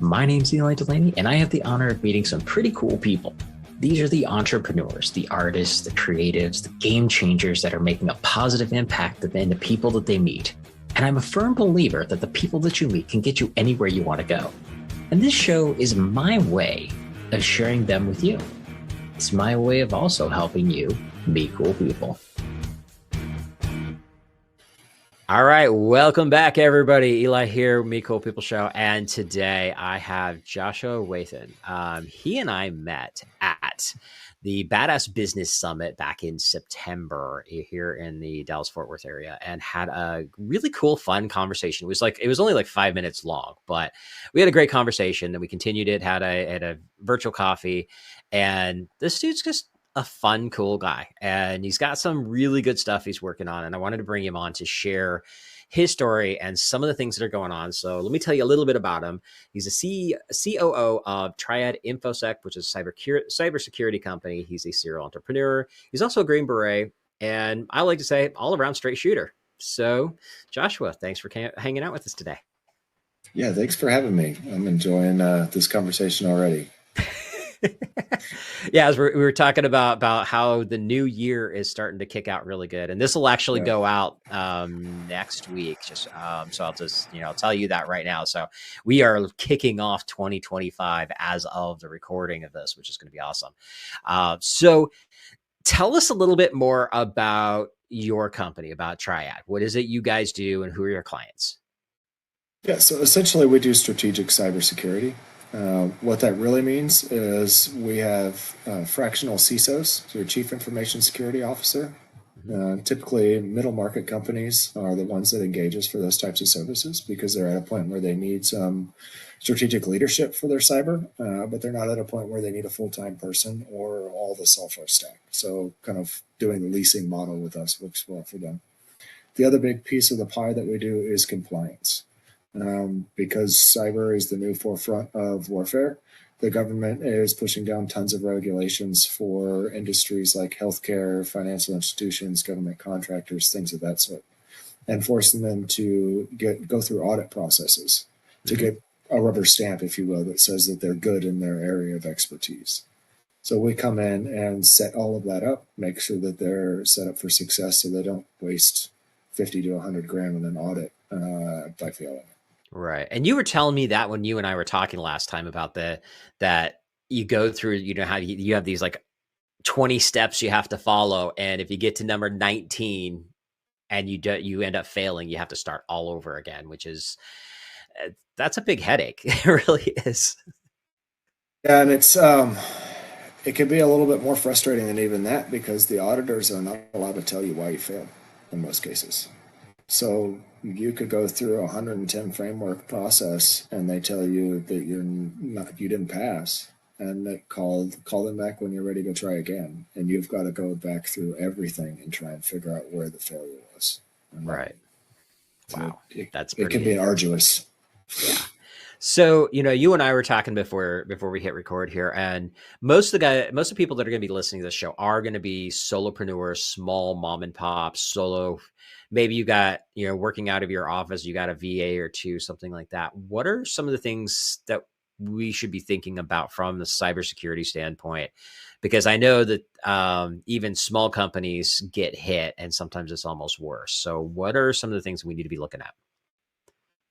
My name's Eli Delaney, and I have the honor of meeting some pretty cool people. These are the entrepreneurs, the artists, the creatives, the game changers that are making a positive impact in the people that they meet. And I'm a firm believer that the people that you meet can get you anywhere you want to go. And this show is my way of sharing them with you. It's my way of also helping you meet cool people. All right, welcome back, everybody. Eli here, Meet Cool People Show, and today I have Joshua Wathen. He and I met at the Badass Business Summit back in September here in the Dallas-Fort Worth area, and had a really cool, fun conversation. It was only like 5 minutes long, but we had a great conversation, and we continued it. Had a virtual coffee, and this dude's just a fun, cool guy. And he's got some really good stuff he's working on. And I wanted to bring him on to share his story and some of the things that are going on. So let me tell you a little bit about him. He's a COO of Triad Infosec, which is a cybersecurity company. He's a serial entrepreneur. He's also a Green Beret. And I like to say all around straight shooter. So Joshua, thanks for hanging out with us today. Yeah, thanks for having me. I'm enjoying this conversation already. Yeah, as we were talking about how the new year is starting to kick out really good, and this will actually go out next week. Just so I'll just I'll tell you that right now. So we are kicking off 2025 as of the recording of this, which is going to be awesome. So tell us a little bit more about your company, about Triad. What is it you guys do, and who are your clients? Yeah, so essentially we do strategic cybersecurity. What that really means is we have fractional CISOs, so your Chief Information Security Officer. Typically, middle market companies are the ones that engage us for those types of services because they're at a point where they need some strategic leadership for their cyber, but they're not at a point where they need a full-time person or all the software stack. So kind of doing the leasing model with us works well for them. The other big piece of the pie that we do is compliance. Because cyber is the new forefront of warfare, the government is pushing down tons of regulations for industries like healthcare, financial institutions, government contractors, things of that sort, and forcing them to go through audit processes to get a rubber stamp, if you will, that says that they're good in their area of expertise. So we come in and set all of that up, make sure that they're set up for success so they don't waste 50 to 100 grand in an audit by failing. Right. And you were telling me that when you and I were talking last time about that you go through, how you have these like 20 steps you have to follow. And if you get to number 19 and you end up failing, you have to start all over again, which is, that's a big headache. It really is. Yeah. And it can be a little bit more frustrating than even that because the auditors are not allowed to tell you why you failed in most cases. So you could go through a 110 framework process and they tell you that you didn't pass, and that call them back when you're ready to try again. And you've got to go back through everything and try and figure out where the failure was. Right. Wow. It can be arduous. Yeah. So, you and I were talking before we hit record here, and most of the people that are going to be listening to this show are going to be solopreneurs, small mom and pop, solo. Maybe you got, working out of your office, you got a VA or two, something like that. What are some of the things that we should be thinking about from the cybersecurity standpoint? Because I know that even small companies get hit, and sometimes it's almost worse. So what are some of the things we need to be looking at?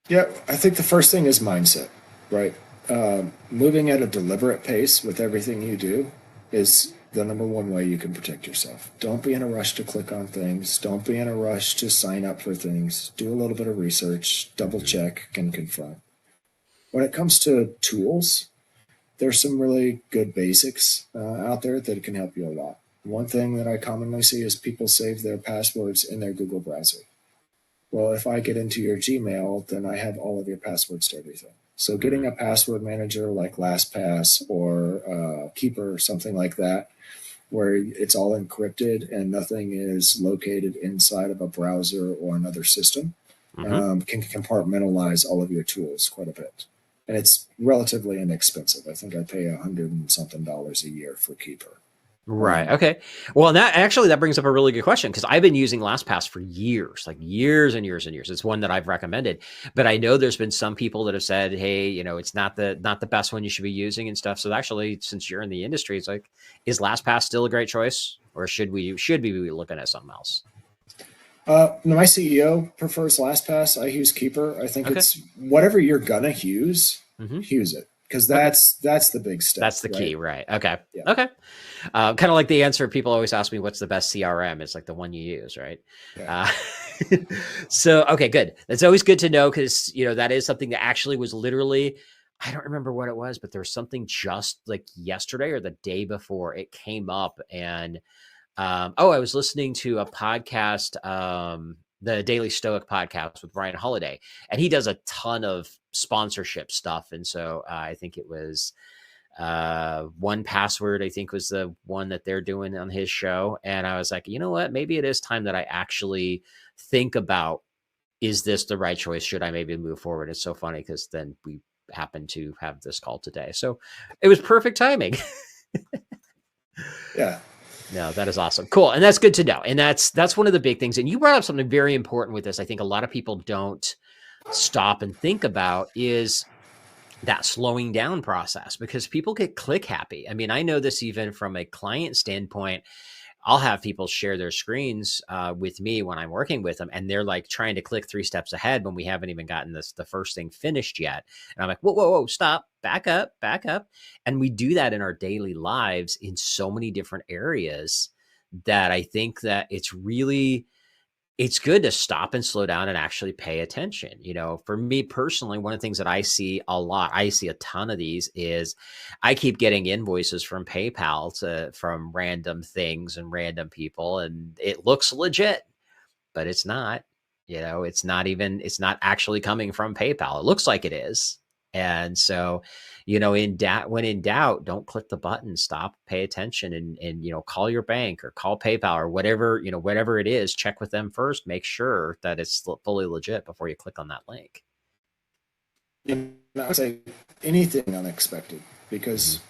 Yeah, I think the first thing is mindset, right? Moving at a deliberate pace with everything you do is the number one way you can protect yourself. Don't be in a rush to click on things. Don't be in a rush to sign up for things. Do a little bit of research, double check, and confront. When it comes to tools, there's some really good basics out there that can help you a lot. One thing that I commonly see is people save their passwords in their Google browser. Well, if I get into your Gmail, then I have all of your passwords to everything. So getting a password manager like LastPass or Keeper or something like that, where it's all encrypted and nothing is located inside of a browser or another system, can compartmentalize all of your tools quite a bit. And it's relatively inexpensive. I think I pay $100 and something a year for Keeper. Right. Okay. Well, and that brings up a really good question, because I've been using LastPass for years, like years and years and years. It's one that I've recommended, but I know there's been some people that have said, "Hey, it's not the best one you should be using and stuff." So actually, since you're in the industry, it's like, is LastPass still a great choice, or should we be looking at something else? No, my CEO prefers LastPass. I use Keeper. I think Okay. it's whatever you're gonna use, Mm-hmm. use it, because Okay. that's the big step, That's the right? key, right? Okay. Yeah. Okay. Kind of like the answer people always ask me, what's the best CRM? It's like the one you use, right? Yeah. Uh, so, okay, good. That's always good to know, because, that is something that actually was literally, I don't remember what it was, but there was something just like yesterday or the day before it came up. And, I was listening to a podcast, the Daily Stoic podcast with Ryan Holiday, and he does a ton of sponsorship stuff. And so I think it was, 1Password, I think, was the one that they're doing on his show. And I was like, you know what, maybe it is time that I actually think about, is this the right choice? Should I maybe move forward? It's so funny, because then we happen to have this call today, so it was perfect timing. Yeah. No, that is awesome. Cool. And that's good to know. And that's one of the big things. And you brought up something very important with this. I think a lot of people don't stop and think about, is that slowing down process, because people get click happy. I mean, I know this even from a client standpoint. I'll have people share their screens with me when I'm working with them, and they're like trying to click 3 steps ahead when we haven't even gotten the first thing finished yet. And I'm like, whoa, whoa, whoa, stop, back up, back up. And we do that in our daily lives in so many different areas, that I think that it's good to stop and slow down and actually pay attention. For me personally, one of the things that I see a ton of these, is I keep getting invoices from PayPal from random things and random people, and it looks legit, but it's not. It's not actually coming from PayPal. It looks like it is. And so, when in doubt, don't click the button, stop, pay attention, and call your bank or call PayPal or whatever it is, check with them first, make sure that it's fully legit before you click on that link. And I would say anything unexpected, Mm-hmm. because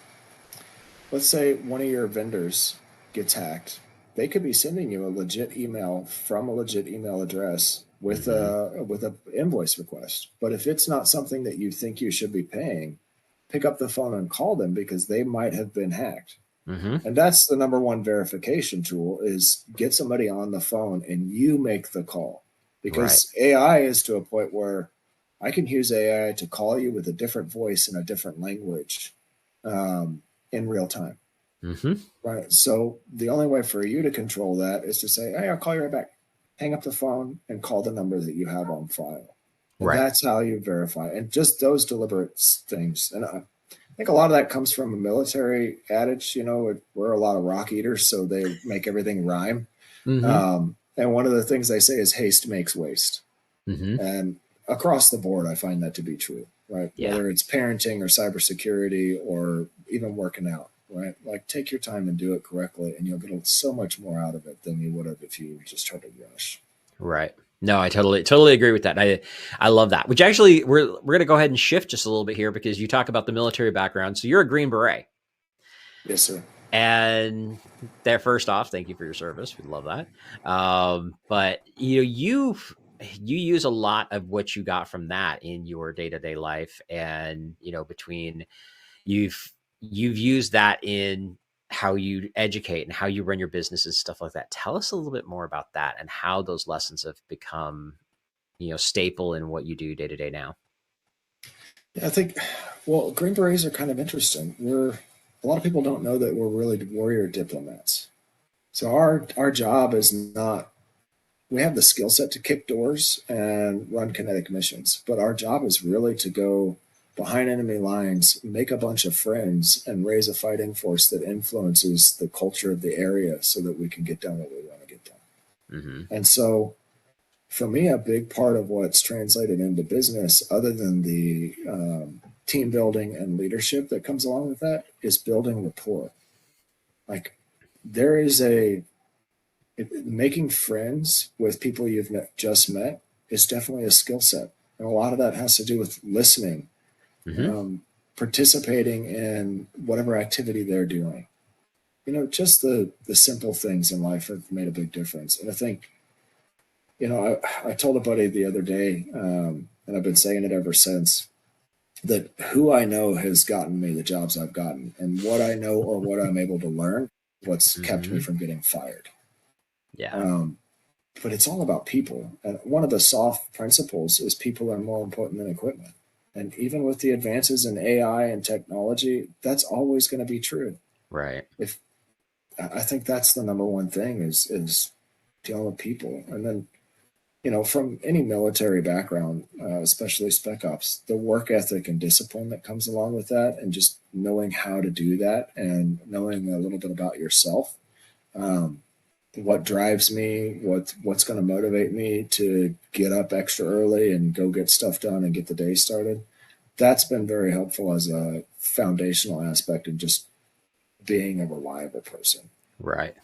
let's say one of your vendors gets hacked. They could be sending you a legit email from a legit email address with a invoice request. But if it's not something that you think you should be paying, pick up the phone and call them, because they might have been hacked. Mm-hmm. And that's the number one verification tool, is get somebody on the phone and you make the call. Right. Because AI is to a point where I can use AI to call you with a different voice and a different language in real time. Mm-hmm. Right. So the only way for you to control that is to say, hey, I'll call you right back. Hang up the phone and call the number that you have on file. And Right. that's how you verify. And just those deliberate things. And I think a lot of that comes from a military adage, we're a lot of rock eaters, so they make everything rhyme. Mm-hmm. And one of the things they say is haste makes waste. Mm-hmm. And across the board, I find that to be true, right? Yeah. Whether it's parenting or cybersecurity or even working out, right? Like, take your time and do it correctly, and you'll get so much more out of it than you would have if you just tried to rush. Right. No, I totally agree with that. I love that. Which actually, we're going to go ahead and shift just a little bit here, because you talk about the military background. So you're a Green Beret. Yes, sir. And there, first off, thank you for your service. We love that. But you use a lot of what you got from that in your day-to-day life, and between you've used that in how you educate and how you run your business and stuff like that. Tell us a little bit more about that, and how those lessons have become staple in what you do day to day now. Yeah, I think, well, Green Berets are kind of interesting. A lot of people don't know that we're really warrior diplomats. So our job is not, we have the skill set to kick doors and run kinetic missions, but our job is really to go behind enemy lines, make a bunch of friends, and raise a fighting force that influences the culture of the area so that we can get done what we want to get done. Mm-hmm. And so for me, a big part of what's translated into business, other than the team building and leadership that comes along with that, is building rapport. Like, there is making friends with people you've just met is definitely a skill set. And a lot of that has to do with listening, Mm-hmm. participating in whatever activity they're doing. just the simple things in life have made a big difference. And I think, I told a buddy the other day, and I've been saying it ever since, that who I know has gotten me the jobs I've gotten, and what I know or what I'm able to learn, what's kept me from getting fired. Yeah. But it's all about people. And one of the soft principles is people are more important than equipment. And even with the advances in AI and technology, that's always going to be true. Right. If I think that's the number one thing is dealing with people. And then, from any military background, especially spec ops, the work ethic and discipline that comes along with that, and just knowing how to do that and knowing a little bit about yourself. What drives me, what's going to motivate me to get up extra early and go get stuff done and get the day started. That's been very helpful as a foundational aspect of just being a reliable person. Right.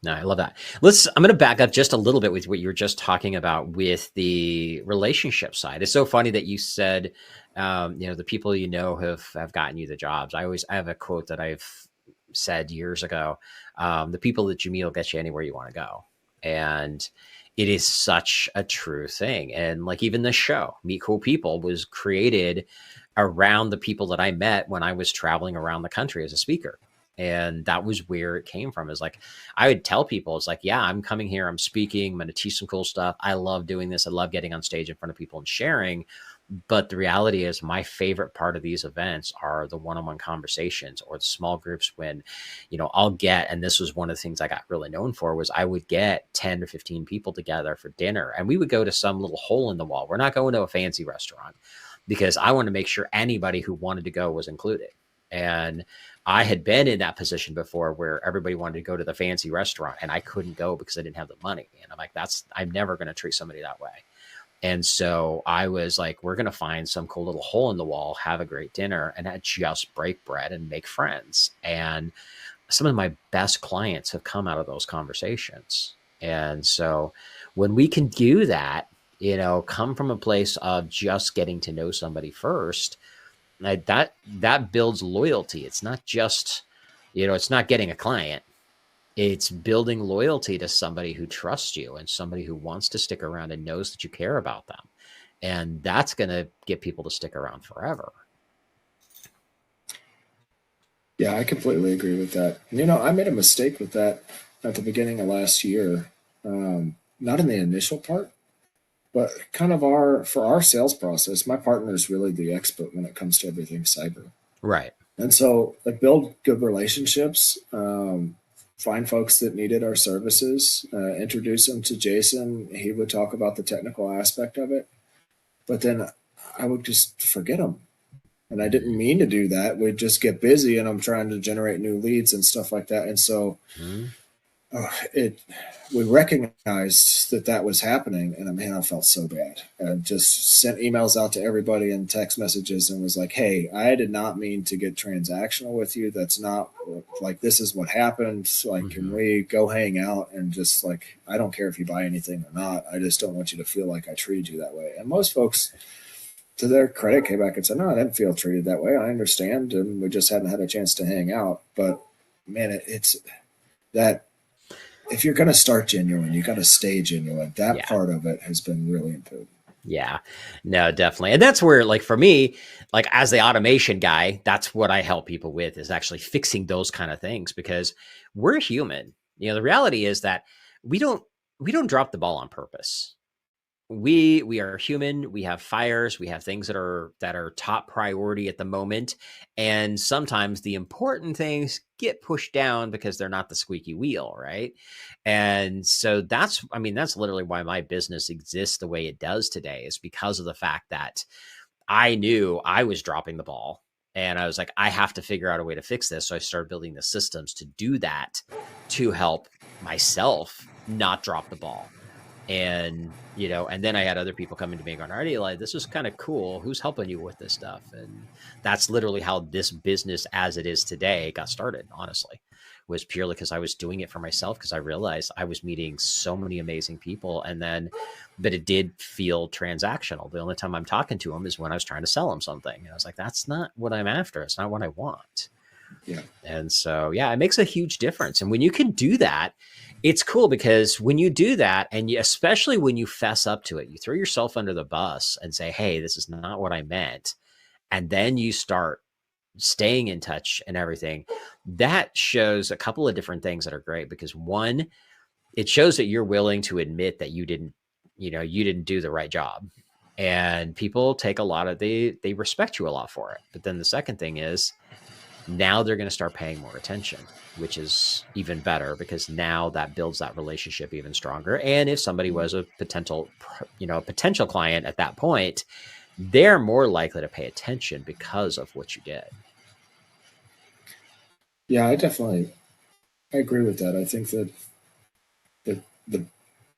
No, I love that. I'm going to back up just a little bit with what you were just talking about with the relationship side. It's so funny that you said, the people have gotten you the jobs. I have a quote that I've said years ago, the people that you meet will get you anywhere you want to go. And it is such a true thing. And like even this show, Meet Cool People, was created around the people that I met when I was traveling around the country as a speaker. And that was where it came from. Is like, I would tell people, it's like, yeah, I'm coming here, I'm speaking, I'm going to teach some cool stuff. I love doing this. I love getting on stage in front of people and sharing. But the reality is my favorite part of these events are the one-on-one conversations or the small groups when, I'll get, and this was one of the things I got really known for, was I would get 10 to 15 people together for dinner, and we would go to some little hole in the wall. We're not going to a fancy restaurant because I wanted to make sure anybody who wanted to go was included. And I had been in that position before where everybody wanted to go to the fancy restaurant and I couldn't go because I didn't have the money. And I'm like, I'm never going to treat somebody that way. And so I was like, we're going to find some cool little hole in the wall, have a great dinner, and just break bread and make friends. And some of my best clients have come out of those conversations. And so when we can do that, come from a place of just getting to know somebody first, that builds loyalty. It's not just, it's not getting a client. It's building loyalty to somebody who trusts you and somebody who wants to stick around and knows that you care about them. And that's going to get people to stick around forever. Yeah, I completely agree with that. I made a mistake with that at the beginning of last year. Not in the initial part, but kind of for our sales process, my partner is really the expert when it comes to everything cyber. Right. And so I build good relationships, find folks that needed our services, introduce them to Jason. He would talk about the technical aspect of it, but then I would just forget them. And I didn't mean to do that. We'd just get busy and I'm trying to generate new leads and stuff like that. And so we recognized that was happening, and man, I felt so bad. I just sent emails out to everybody and text messages and was like, hey, I did not mean to get transactional with you. That's not like, this is what happened. So, like, can we go hang out and just like, I don't care if you buy anything or not. I just don't want you to feel like I treated you that way. And most folks, to their credit, came back and said, no, I didn't feel treated that way. I understand. And we just hadn't had a chance to hang out. But man, it's that, if you're going to start genuine, you got to stay genuine. That part of it has been really important. Yeah, no, definitely. And that's where, like, for me, like as the automation guy, that's what I help people with, is actually fixing those kind of things, because we're human. The reality is that we don't drop the ball on purpose. We are human. We have fires. We have things that are top priority at the moment. And sometimes the important things get pushed down because they're not the squeaky wheel, right? And so that's literally why my business exists the way it does today, is because of the fact that I knew I was dropping the ball. And I was like, I have to figure out a way to fix this. So I started building the systems to do that, to help myself not drop the ball. And, and then I had other people coming to me going, all right, Eli, this is kind of cool. Who's helping you with this stuff? And that's literally how this business as it is today got started, honestly, was purely because I was doing it for myself, because I realized I was meeting so many amazing people. But it did feel transactional. The only time I'm talking to them is when I was trying to sell them something. And I was like, that's not what I'm after. It's not what I want. Yeah. And so, yeah, it makes a huge difference. And when you can do that, it's cool because when you do that, and especially when you fess up to it, you throw yourself under the bus and say, hey, this is not what I meant. And then you start staying in touch and everything. That shows a couple of different things that are great because one, it shows that you're willing to admit that you didn't do the right job. And people take a lot of, they respect you a lot for it. But then the second thing is, now they're going to start paying more attention, which is even better because now that builds that relationship even stronger. And if somebody was a potential client at that point, they're more likely to pay attention because of what you did. Yeah, I agree with that. I think that the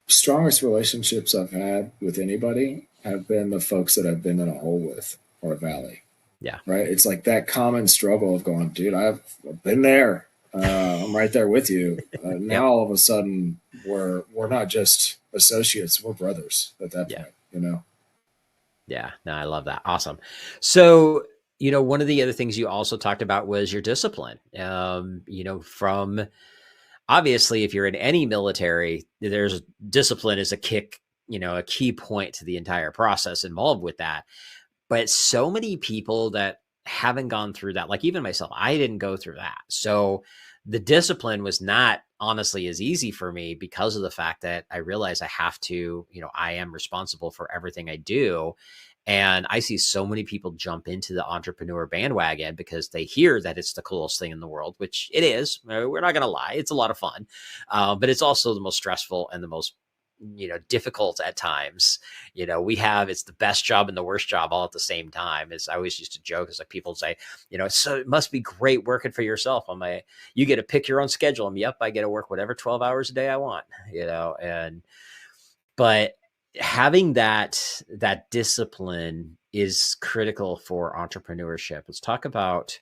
strongest relationships I've had with anybody have been the folks that I've been in a hole with or a valley. Yeah. Right. It's like that common struggle of going, dude, I've been there. I'm right there with you. Now Yep. all of a sudden we're not just associates, we're brothers at that point, you know? Yeah. No, I love that. Awesome. So, one of the other things you also talked about was your discipline. From obviously, if you're in any military, there's discipline is a key point to the entire process involved with that. But so many people that haven't gone through that, like even myself, I didn't go through that. So the discipline was not honestly as easy for me because of the fact that I realized I have to, I am responsible for everything I do. And I see so many people jump into the entrepreneur bandwagon because they hear that it's the coolest thing in the world, which it is. We're not going to lie. It's a lot of fun. But it's also the most stressful and the most difficult at times. It's the best job and the worst job all at the same time. As I always used to joke, is like people say, so it must be great working for yourself. You get to pick your own schedule. Yep, I get to work whatever 12 hours a day I want, but having that discipline is critical for entrepreneurship. Let's talk about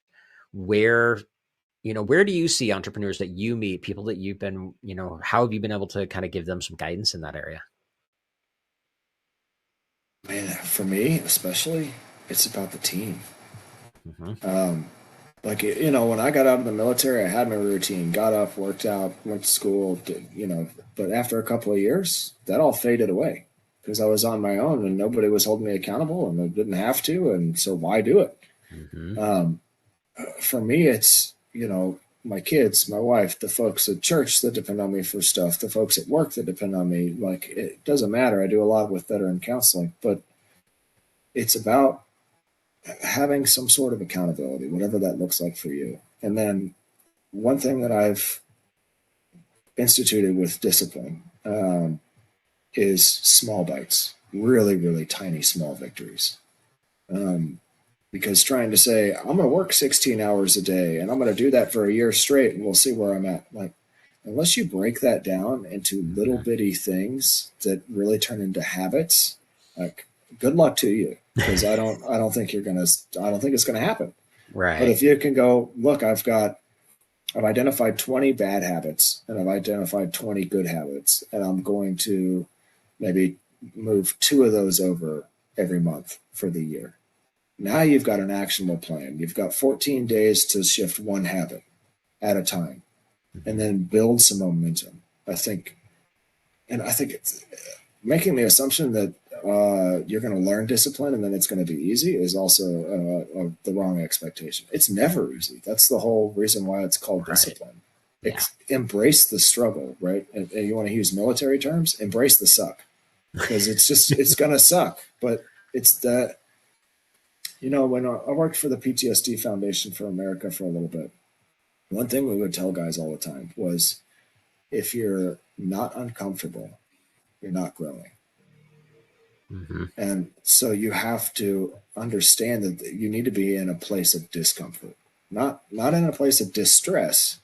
where do you see entrepreneurs that you meet, people that you've been, how have you been able to kind of give them some guidance in that area? Man, for me, especially, it's about the team. Mm-hmm. When I got out of the military, I had my routine, got up, worked out, went to school, but after a couple of years, that all faded away because I was on my own and nobody was holding me accountable and I didn't have to. And so why do it? Mm-hmm. For me, it's, my kids, my wife, the folks at church that depend on me for stuff, the folks at work that depend on me. Like, it doesn't matter. I do a lot with veteran counseling, but it's about having some sort of accountability, whatever that looks like for you. And then one thing that I've instituted with discipline is small bites, really, really tiny, small victories. Because trying to say, I'm going to work 16 hours a day and I'm going to do that for a year straight and we'll see where I'm at. Like, unless you break that down into little bitty things that really turn into habits, like, good luck to you. Because I don't think I don't think it's going to happen. Right. But if you can go, look, I've identified 20 bad habits and I've identified 20 good habits, and I'm going to maybe move 2 of those over every month for the year. Now you've got an actionable plan. You've got 14 days to shift one habit at a time and then build some momentum. I think it's making the assumption that you're going to learn discipline and then it's going to be easy is also the wrong expectation. It's never easy. That's the whole reason why it's called discipline. Yeah. Embrace the struggle, right? And you want to use military terms, embrace the suck, because it's going to suck. But it's that, when I worked for the PTSD Foundation for America for a little bit, one thing we would tell guys all the time was, if you're not uncomfortable, you're not growing. Mm-hmm. And so you have to understand that you need to be in a place of discomfort, not in a place of distress,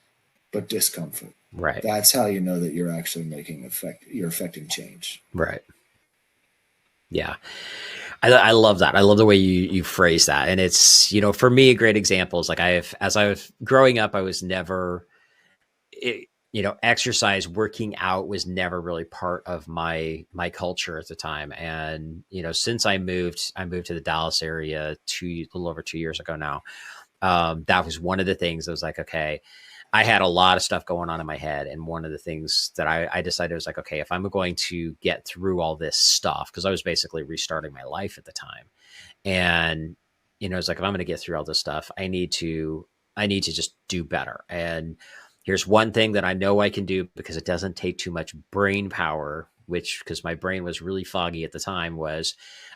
but discomfort. Right. That's how you know that you're actually you're affecting change. Right. Yeah. I love that. I love the way you phrase that. And it's, for me, a great example is like as I was growing up, I was never, exercise, working out was never really part of my culture at the time. And, since I moved to the Dallas area a little over 2 years ago now. That was one of the things I was like, okay, I had a lot of stuff going on in my head. And one of the things that I decided was like, okay, if I'm going to get through all this stuff, because I was basically restarting my life at the time. And, it's like, if I'm going to get through all this stuff, I need to just do better. And here's one thing that I know I can do because it doesn't take too much brain power, which, because my brain was really foggy at the time, was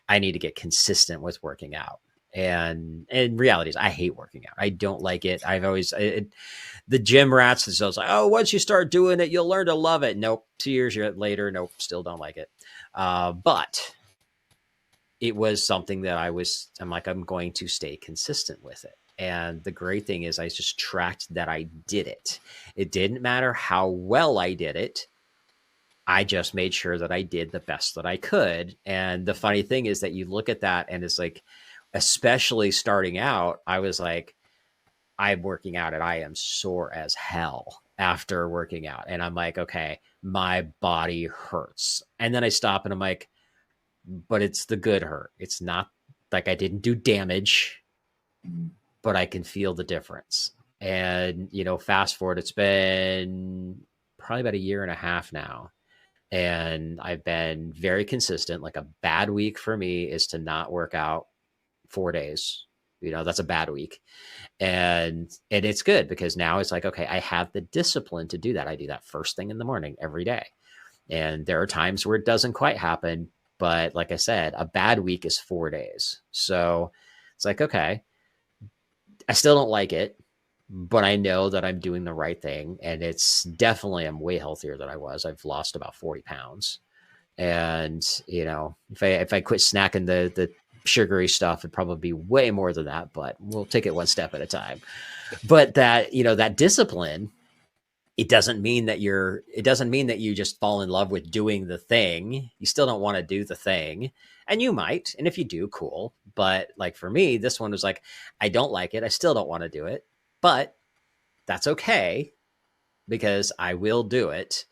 I need to get consistent with working out. And reality is I hate working out. I don't like it. I've always, the gym rats is always like, oh, once you start doing it, you'll learn to love it. Nope. 2 years later, nope, still don't like it. But it was something that I'm like, I'm going to stay consistent with it. And the great thing is I just tracked that I did it. It didn't matter how well I did it. I just made sure that I did the best that I could. And the funny thing is that you look at that and it's like, especially starting out, I was like, I'm working out and I am sore as hell after working out. And I'm like, okay, my body hurts. And then I stop and I'm like, but it's the good hurt. It's not like I didn't do damage, but I can feel the difference. And, fast forward, it's been probably about a year and a half now. And I've been very consistent. Like, a bad week for me is to not work out 4 days. That's a bad week. And it's good because now it's like, okay, I have the discipline to do that. I do that first thing in the morning every day. And there are times where it doesn't quite happen. But like I said, a bad week is 4 days. So it's like, okay, I still don't like it, but I know that I'm doing the right thing. And it's definitely, I'm way healthier than I was. I've lost about 40 pounds. And, if I quit snacking the sugary stuff, it'd probably be way more than that, but we'll take it one step at a time. But that discipline, it doesn't mean that you just fall in love with doing the thing. You still don't want to do the thing. And you might. And if you do, cool. But like for me, this one was like, I don't like it. I still don't want to do it, but that's okay because I will do it.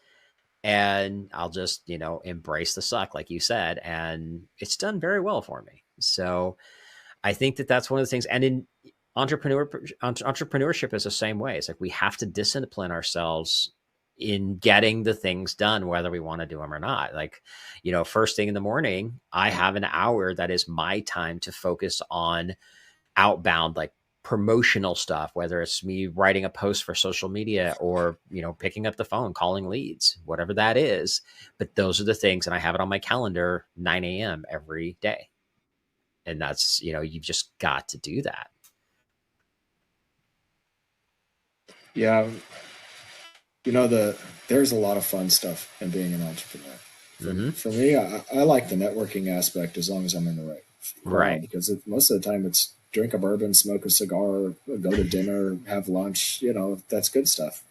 And I'll just, embrace the suck, like you said. And it's done very well for me. So I think that that's one of the things. And in entrepreneurship is the same way. It's like we have to discipline ourselves in getting the things done, whether we want to do them or not. Like, first thing in the morning, I have an hour that is my time to focus on outbound, like promotional stuff, whether it's me writing a post for social media or, picking up the phone, calling leads, whatever that is. But those are the things. And I have it on my calendar, 9 a.m. every day. And that's, you've just got to do that. Yeah. There's a lot of fun stuff in being an entrepreneur. For me, I like the networking aspect as long as I'm in the right crowd, because most of the time it's drink a bourbon, smoke a cigar, go to dinner, have lunch, that's good stuff.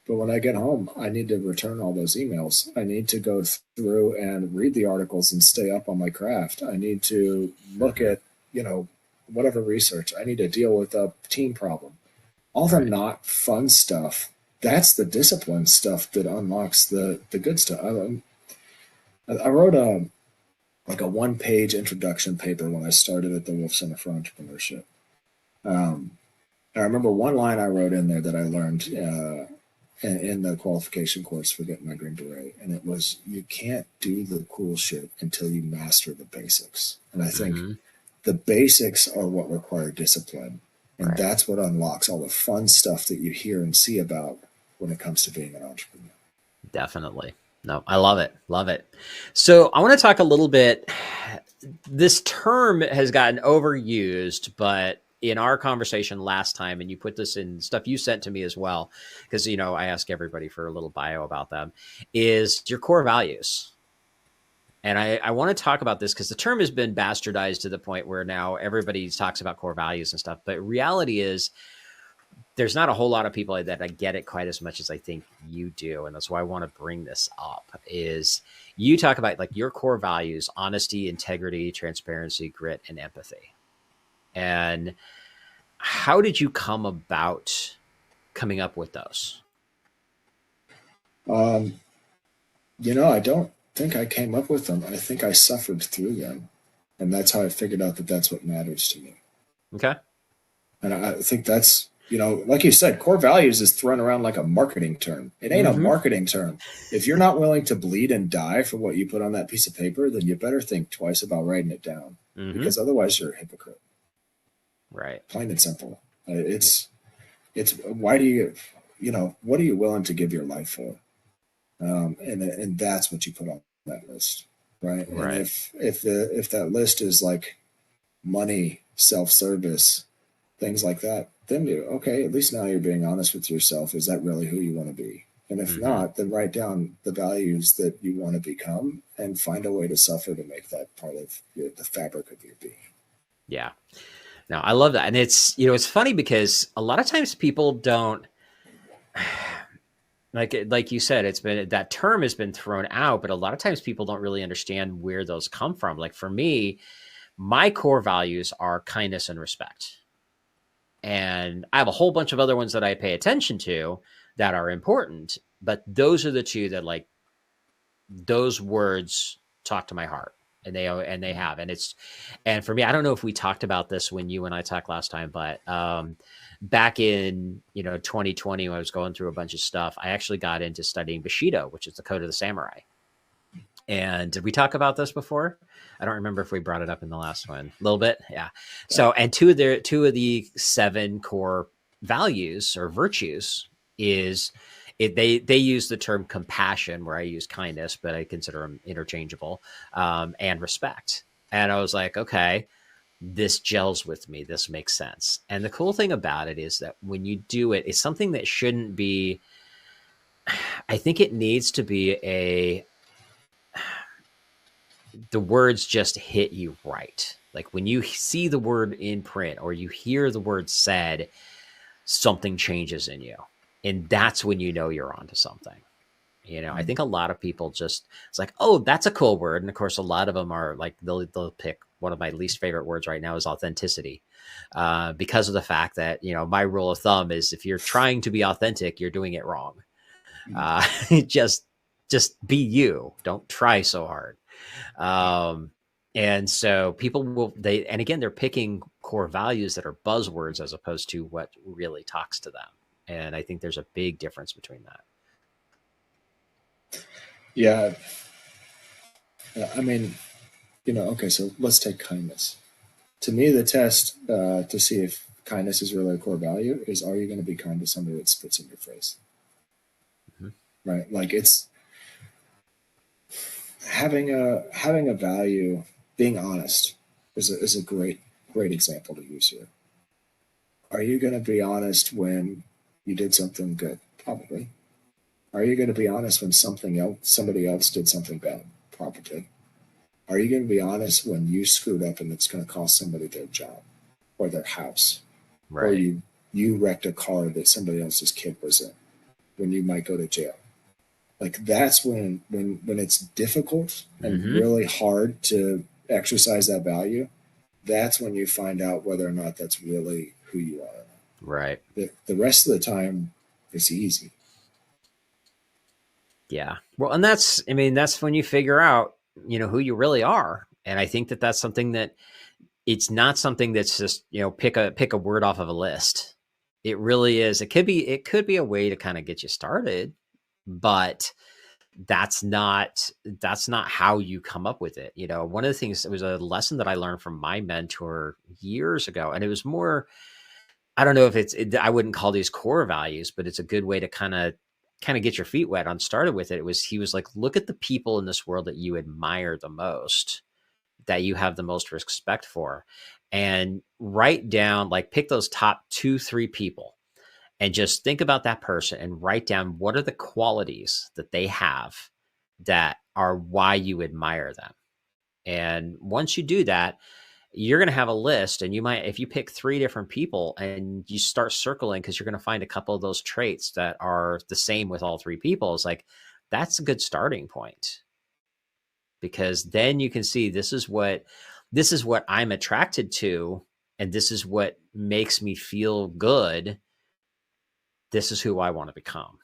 But when I get home, I need to return all those emails. I need to go through and read the articles and stay up on my craft. I need to look at, whatever research. I need to deal with a team problem. All the not fun stuff, that's the discipline stuff that unlocks the good stuff. I wrote a 1-page introduction paper when I started at the Wolf Center for Entrepreneurship. I remember one line I wrote in there that I learned in the qualification course for getting my Green Beret, and it was, you can't do the cool shit until you master the basics. And I think the basics are what require discipline. And that's what unlocks all the fun stuff that you hear and see about when it comes to being an entrepreneur. Definitely. No, I love it. Love it. So I want to talk a little bit. This term has gotten overused, but in our conversation last time, and you put this in stuff you sent to me as well, because, I ask everybody for a little bio about them, is your core values. And I want to talk about this because the term has been bastardized to the point where now everybody talks about core values and stuff. But reality is there's not a whole lot of people that I get it quite as much as I think you do. And that's why I want to bring this up is you talk about like your core values: honesty, integrity, transparency, grit, and empathy. And how did you come about coming up with those? I don't think I came up with them. I think I suffered through them. And that's how I figured out that that's what matters to me. Okay. And I think that's, like you said, core values is thrown around like a marketing term. It ain't a Mm-hmm. marketing term. If you're not willing to bleed and die for what you put on that piece of paper, then you better think twice about writing it down, Mm-hmm. because otherwise you're a hypocrite. Right. Plain and simple. Yeah. It's why do you, what are you willing to give your life for? And that's what you put on that list, right? And Right. if that list is like money, self-service, things like that, then okay, at least now you're being honest with yourself. Is that really who you want to be? And if Mm-hmm. not, then write down the values that you want to become and find a way to suffer to make that part of the fabric of your being. Yeah. No, I love that. And it's funny because a lot of times people don't, like you said, it's been, that term has been thrown out, but a lot of times people don't really understand where those come from. Like for me, my core values are kindness and respect. And I have a whole bunch of other ones that I pay attention to that are important, but those are the two that, like, those words talk to my heart, and they have. And for me, I don't know if we talked about this when you and I talked last time, but back in 2020, when I was going through a bunch of stuff, I actually got into studying Bushido, which is the code of the samurai. And did we talk about this before? I don't remember if we brought it up in the last one. A little bit, yeah. So, and two of the 7 core values or virtues is they use the term compassion, where I use kindness, but I consider them interchangeable, and respect. And I was like, okay, this gels with me. This makes sense. And the cool thing about it is that when you do it, it's something that shouldn't be. I think it needs to be the words just hit you right. Like when you see the word in print or you hear the word said, something changes in you. And that's when you know you're onto something. I think a lot of people just, it's like, oh, that's a cool word. And of course, a lot of them are like, they'll pick one of my least favorite words right now is authenticity, because of the fact that, my rule of thumb is if you're trying to be authentic, you're doing it wrong. Uh, just, just be you. Don't try so hard. And so people and again, they're picking core values that are buzzwords as opposed to what really talks to them. And I think there's a big difference between that. Yeah. I mean, okay, so let's take kindness. To me, the test to see if kindness is really a core value is, are you going to be kind to somebody that spits in your face? Mm-hmm. Right? Like, it's having a value. Being honest is a great example to use here. Are you going to be honest when you did something good? Probably. Are you going to be honest when somebody else did something bad? Probably. Are you going to be honest when you screwed up and it's going to cost somebody their job or their house, or Right. you wrecked a car that somebody else's kid was in, when you might go to jail? Like, that's when it's difficult and Mm-hmm. really hard to exercise that value. That's when you find out whether or not that's really who you are. Right. The rest of the time, it's easy. Yeah. Well, and that's when you figure out, who you really are. And I think that that's something that it's not something that's just, pick a word off of a list. It really is. It could be a way to kind of get you started, but that's not how you come up with it. One of the things, it was a lesson that I learned from my mentor years ago, and it was more, I don't know if I wouldn't call these core values, but it's a good way to kind of get your feet wet on started with it. He was like, look at the people in this world that you admire the most, that you have the most respect for, and write down, like, pick those top 2, 3 people and just think about that person and write down what are the qualities that they have that are why you admire them. And once you do that, you're going to have a list, and you might, if you pick 3 different people and you start circling, because you're going to find a couple of those traits that are the same with all 3 people, it's like, that's a good starting point, because then you can see, this is what I'm attracted to, and this is what makes me feel good. This is who I want to become.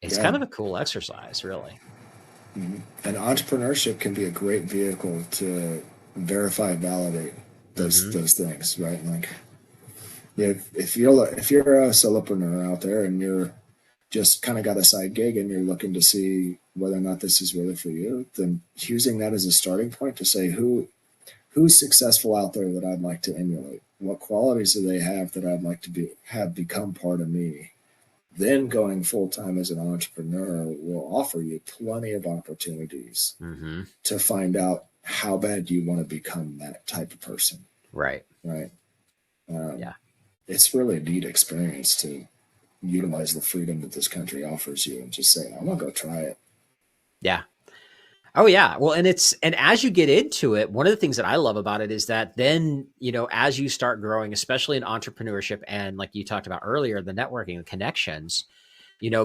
It's Yeah. kind of a cool exercise, really. Mm-hmm. And entrepreneurship can be a great vehicle to verify and validate those Mm-hmm. things, right? Like, if you're a solopreneur out there and you're just kind of got a side gig and you're looking to see whether or not this is really for you, then using that as a starting point to say who's successful out there that I'd like to emulate, what qualities do they have that I'd like to have become part of me. Then going full time as an entrepreneur will offer you plenty of opportunities to find out how bad you want to become that type of person. Right. Right. Yeah. It's really a neat experience to utilize the freedom that this country offers you and just say, I'm gonna go try it. Yeah. Oh yeah. Well, and as you get into it, one of the things that I love about it is that then, as you start growing, especially in entrepreneurship and like you talked about earlier, the networking, the connections,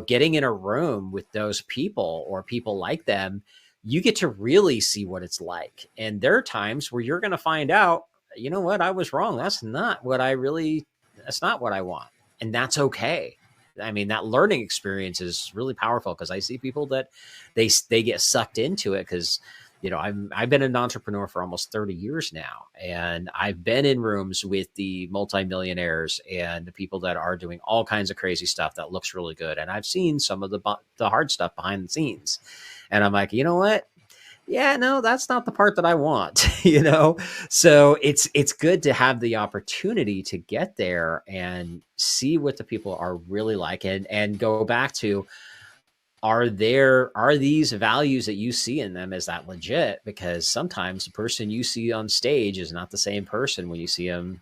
getting in a room with those people or people like them, you get to really see what it's like. And there are times where you're going to find out, you know what, I was wrong. That's not what I want. And that's okay. I mean, that learning experience is really powerful because I see people that they get sucked into it because, I've been an entrepreneur for almost 30 years now, and I've been in rooms with the multimillionaires and the people that are doing all kinds of crazy stuff that looks really good. And I've seen some of the hard stuff behind the scenes, and I'm like, you know what? Yeah, no, that's not the part that I want, So it's good to have the opportunity to get there and see what the people are really like and go back to, are these values that you see in them, is that legit? Because sometimes the person you see on stage is not the same person when you see them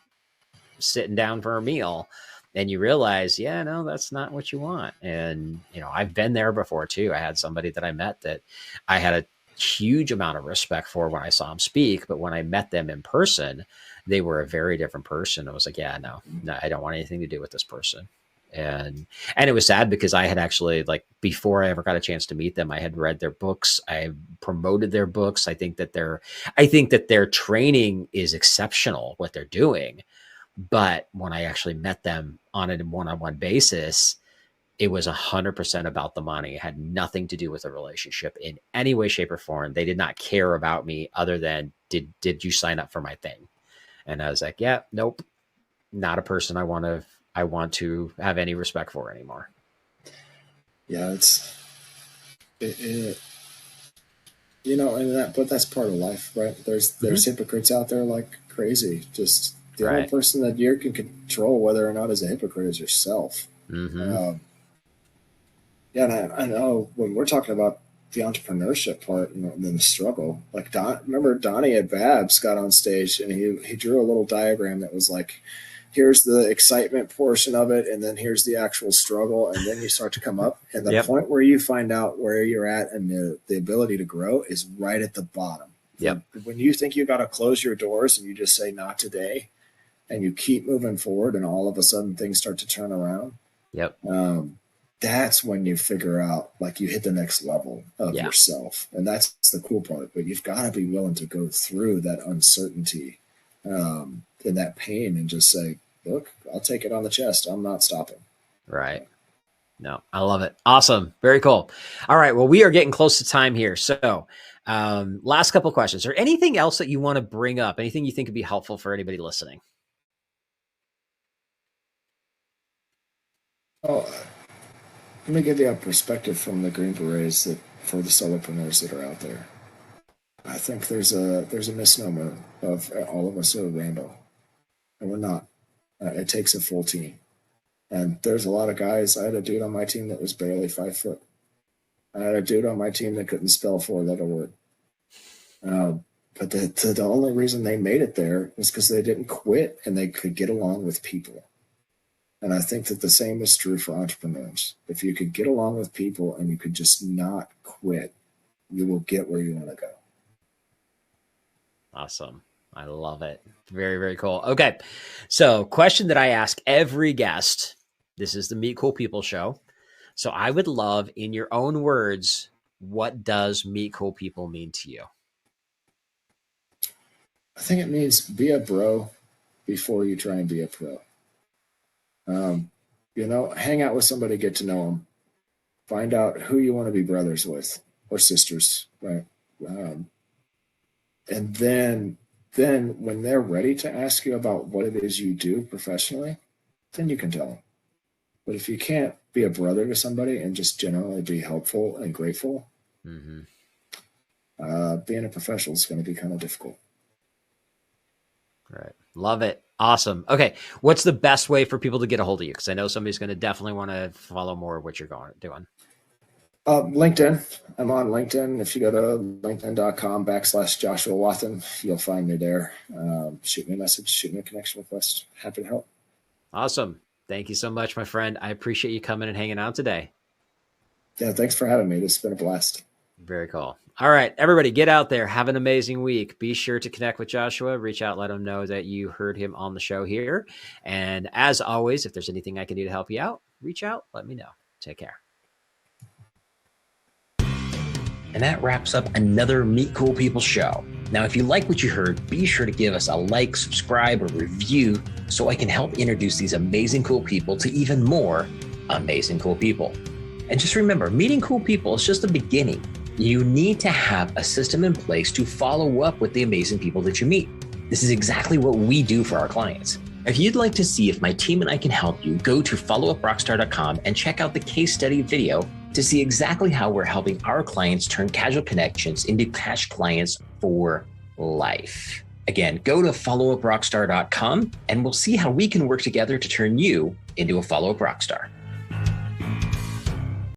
sitting down for a meal, and you realize, yeah, no, that's not what you want. And, I've been there before too. I had somebody that I met that I had a huge amount of respect for when I saw them speak, but when I met them in person, they were a very different person. I was like, yeah, no, I don't want anything to do with this person. And it was sad because I had actually, like, before I ever got a chance to meet them, I had read their books. I promoted their books. I think that their training is exceptional, what they're doing. But when I actually met them on a one-on-one basis, it was 100% about the money. It had nothing to do with the relationship in any way, shape, or form. They did not care about me other than, did you sign up for my thing? And I was like, yeah, nope, not a person I want to have any respect for anymore. Yeah, but that's part of life, right? There's hypocrites out there like crazy. Just the only person that you can control whether or not is a hypocrite is yourself. Yeah, and I know when we're talking about the entrepreneurship part and the struggle, like remember Donnie at Babs got on stage and he drew a little diagram that was like, here's the excitement portion of it, and then here's the actual struggle, and then you start to come up. And the point where you find out where you're at and the ability to grow is right at the bottom. Yep. When you think you got to close your doors and you just say not today, and you keep moving forward, and all of a sudden things start to turn around. Yep. That's when you figure out, like, you hit the next level of yourself, and that's the cool part. But you've got to be willing to go through that uncertainty and that pain and just say, look, I'll take it on the chest. I'm not stopping. Right. No, I love it. Awesome. Very cool. All right. Well, we are getting close to time here. So last couple of questions. Is there anything else that you want to bring up? Anything you think would be helpful for anybody listening? Oh, let me give you a perspective from the Green Berets for the solopreneurs that are out there. I think there's a misnomer of all of us are a rainbow, and we're not. It takes a full team. And there's a lot of guys. I had a dude on my team that was barely 5 foot. I had a dude on my team that couldn't spell 4-letter word. But the only reason they made it there was because they didn't quit and they could get along with people. And I think that the same is true for entrepreneurs. If you could get along with people and you could just not quit, you will get where you want to go. Awesome. I love it. Very, very cool. Okay. So, question that I ask every guest. This is the Meet Cool People show. So I would love, in your own words, what does Meet Cool People mean to you? I think it means be a bro before you try and be a pro. Hang out with somebody, get to know them, find out who you want to be brothers with or sisters, right? And then when they're ready to ask you about what it is you do professionally, then you can tell them. But if you can't be a brother to somebody and just generally be helpful and grateful, being a professional is going to be kind of difficult. Right. Love it. Awesome. Okay. What's the best way for people to get a hold of you? Because I know somebody's going to definitely want to follow more of what you're doing. LinkedIn. I'm on LinkedIn. If you go to linkedin.com/Joshua Wathen, you'll find me there. Shoot me a message, shoot me a connection request. Happy to help. Awesome. Thank you so much, my friend. I appreciate you coming and hanging out today. Yeah, thanks for having me. This has been a blast. Very cool. All right, everybody, get out there. Have an amazing week. Be sure to connect with Joshua. Reach out, let him know that you heard him on the show here. And as always, if there's anything I can do to help you out, reach out, let me know. Take care. And that wraps up another Meet Cool People show. Now, if you like what you heard, be sure to give us a like, subscribe, or review so I can help introduce these amazing cool people to even more amazing cool people. And just remember, meeting cool people is just the beginning. You need to have a system in place to follow up with the amazing people that you meet. This is exactly what we do for our clients. If you'd like to see if my team and I can help you, go to followuprockstar.com and check out the case study video to see exactly how we're helping our clients turn casual connections into cash clients for life. Again, go to followuprockstar.com and we'll see how we can work together to turn you into a follow-up rockstar.